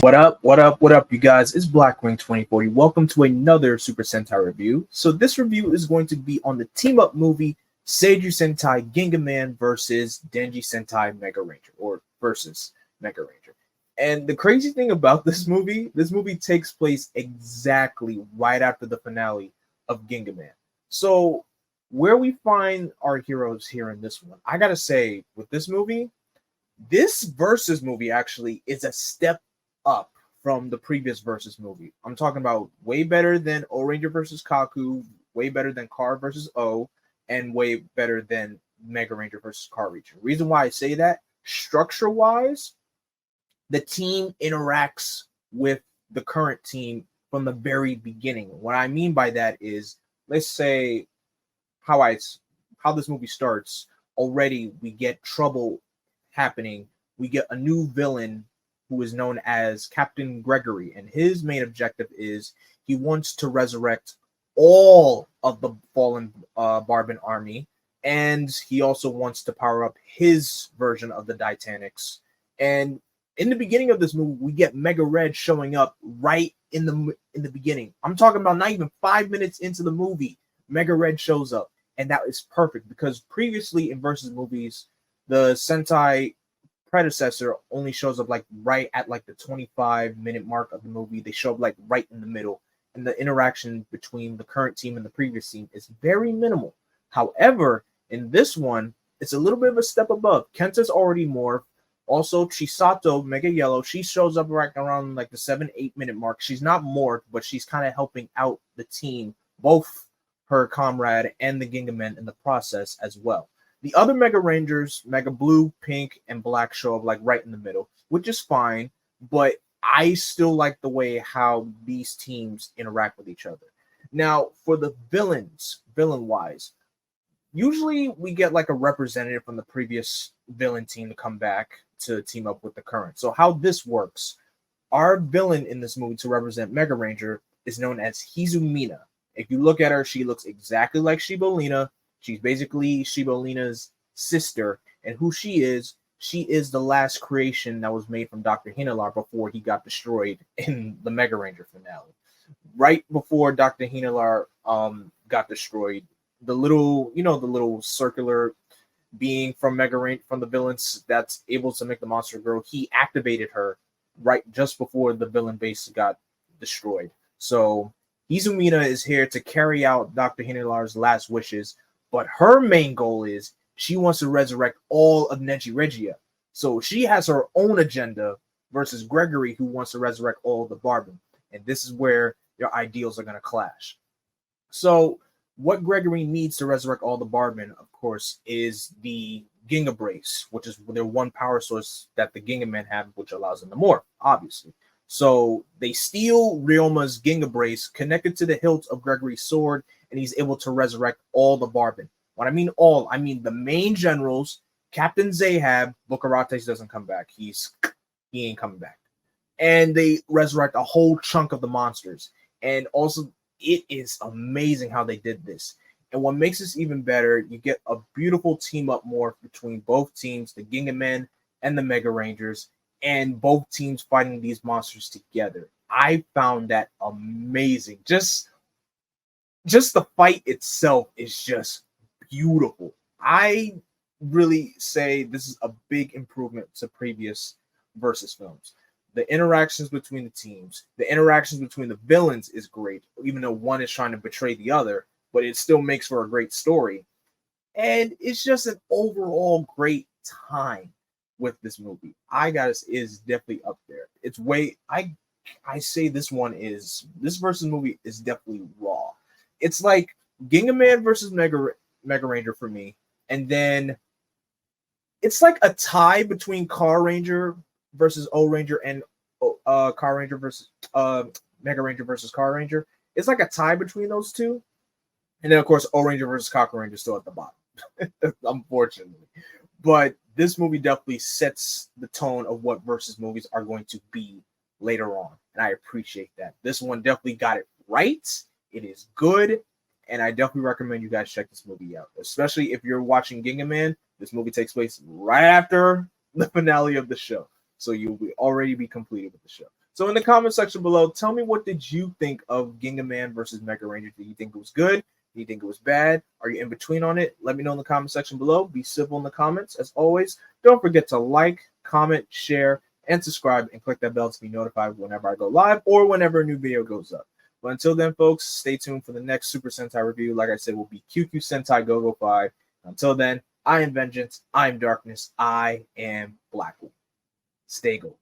What up? What up? What up, you guys? It's Blackwing 2040. Welcome to another Super Sentai review. So this review is going to be on the team-up movie Seiju Sentai Gingaman versus Denji Sentai Megaranger, or versus Megaranger. And the crazy thing about this movie takes place exactly right after the finale of Gingaman. So where we find our heroes here in this one, I gotta say, with this movie, this versus movie actually is a step up from the previous versus movie. I'm talking about way better than O Ranger versus Kaku, way better than Car versus O, and way better than Mega Ranger versus Car Ranger. Reason why I say that, structure wise, the team interacts with the current team from the very beginning. What I mean by that is, let's say how this movie starts. Already we get trouble happening. We get a new villain who is known as Captain Gregory, and his main objective is he wants to resurrect all of the fallen Barbon army, and he also wants to power up his version of the Titanics. And in the beginning of this movie, we get Mega Red showing up right in the beginning. I'm talking about not even 5 minutes into the movie, Mega Red shows up, and that is perfect because previously in versus movies, the Sentai predecessor only shows up like right at like the 25-minute mark of the movie. They show up like right in the middle, and the interaction between the current team and the previous team is very minimal. However, in this one, it's a little bit of a step above. Kenta's already morphed. Also, Chisato, Mega Yellow, she shows up right around like the 7-8 minute mark. She's not morphed, but she's kind of helping out the team, both her comrade and the Gingaman in the process as well. The other Mega Rangers, Mega Blue, Pink, and Black, show up like right in the middle, which is fine, but I still like the way how these teams interact with each other. Now, for the villain-wise, usually we get like a representative from the previous villain team to come back to team up with the current. So how this works, our villain in this movie to represent Mega Ranger is known as Hizumina. If you look at her, she looks exactly like Shibolina. She's basically Shibolina's sister, and who she is the last creation that was made from Dr. Hinelar before he got destroyed in the Mega Ranger finale. Right before Dr. Hinelar got destroyed, the little circular being from from the villains that's able to make the monster grow, he activated her right just before the villain base got destroyed. So Izumina is here to carry out Dr. Hinelar's last wishes, but her main goal is she wants to resurrect all of Neji Regia. So she has her own agenda versus Gregory, who wants to resurrect all of the Barbon. And this is where your ideals are going to clash. So what Gregory needs to resurrect all the Barbon, of course, is the Ginga Brace, which is their one power source that the Gingaman have, which allows them to morph, obviously. So they steal Ryoma's Ginga Brace, connected to the hilt of Gregory's sword, and he's able to resurrect all the Barbon. When I mean all, I mean the main generals. Captain Zahab, Bukarates doesn't come back. He ain't coming back. And they resurrect a whole chunk of the monsters. And also, it is amazing how they did this. And what makes this even better, you get a beautiful team-up morph between both teams, the Gingamen and the Mega Rangers, and both teams fighting these monsters together. I found that amazing. Just the fight itself is just beautiful. I really say this is a big improvement to previous versus films. The interactions between the teams, the interactions between the villains is great, even though one is trying to betray the other, but it still makes for a great story. And it's just an overall great time with this movie. Is definitely up there. It's way I say this versus movie is definitely raw. It's like Gingaman versus Mega Ranger for me, and then it's like a tie between Car Ranger versus O Ranger and Car Ranger versus Mega Ranger versus Car Ranger. It's like a tie between those two, and then of course O Ranger versus Kaku Ranger still at the bottom, unfortunately. But this movie definitely sets the tone of what versus movies are going to be later on, and I appreciate that. This one definitely got it right. It is good, and I definitely recommend you guys check this movie out, especially if you're watching Gingaman. This movie takes place right after the finale of the show, so you'll already be completed with the show. So in the comment section below, tell me, what did you think of Gingaman versus Megaranger? Did you think it was good? Do you think it was bad? Are you in between on it? Let me know in the comment section below. Be civil in the comments. As always, don't forget to like, comment, share, and subscribe, and click that bell to be notified whenever I go live or whenever a new video goes up. But until then, folks, stay tuned for the next Super Sentai review. Like I said, will be QQ Sentai Go-Go 5. Until then, I am Vengeance, I am Darkness, I am Blackwing. Stay gold.